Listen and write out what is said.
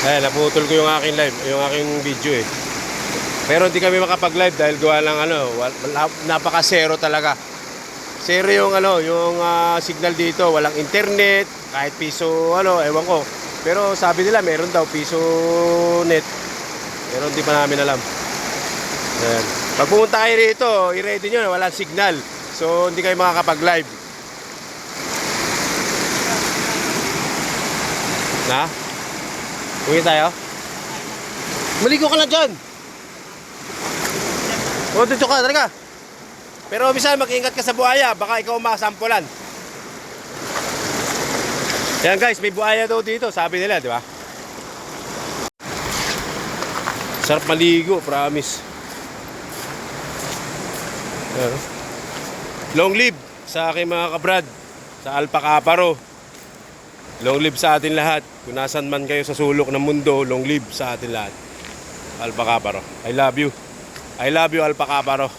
Ayan, naputol ko yung aking live, yung aking video eh. Pero hindi kami makapag-live dahil gawa lang napaka-zero talaga. Zero yung yung signal dito, walang internet, kahit piso ewan ko. Pero sabi nila meron daw piso net. Pero hindi pa namin alam. Ayan. Pag pumunta kayo rito, i-ready nyo, walang signal. So hindi kayo makakapag-live. Na? Uwi tayo? Maligo ka lang dyan. O, dito ka, talaga. Pero bisa mag-ingat ka sa buhaya. Baka ikaw masampulan. Yan guys, may buhaya daw dito. Sabi nila, di ba? Sarap maligo, promise. Ayan. Long live sa aking mga kabrad. Sa Alpacaparo. Long live sa atin lahat. Kung nasan man kayo sa sulok ng mundo, long live sa atin lahat. Alpacaparo. I love you. I love you, Alpacaparo.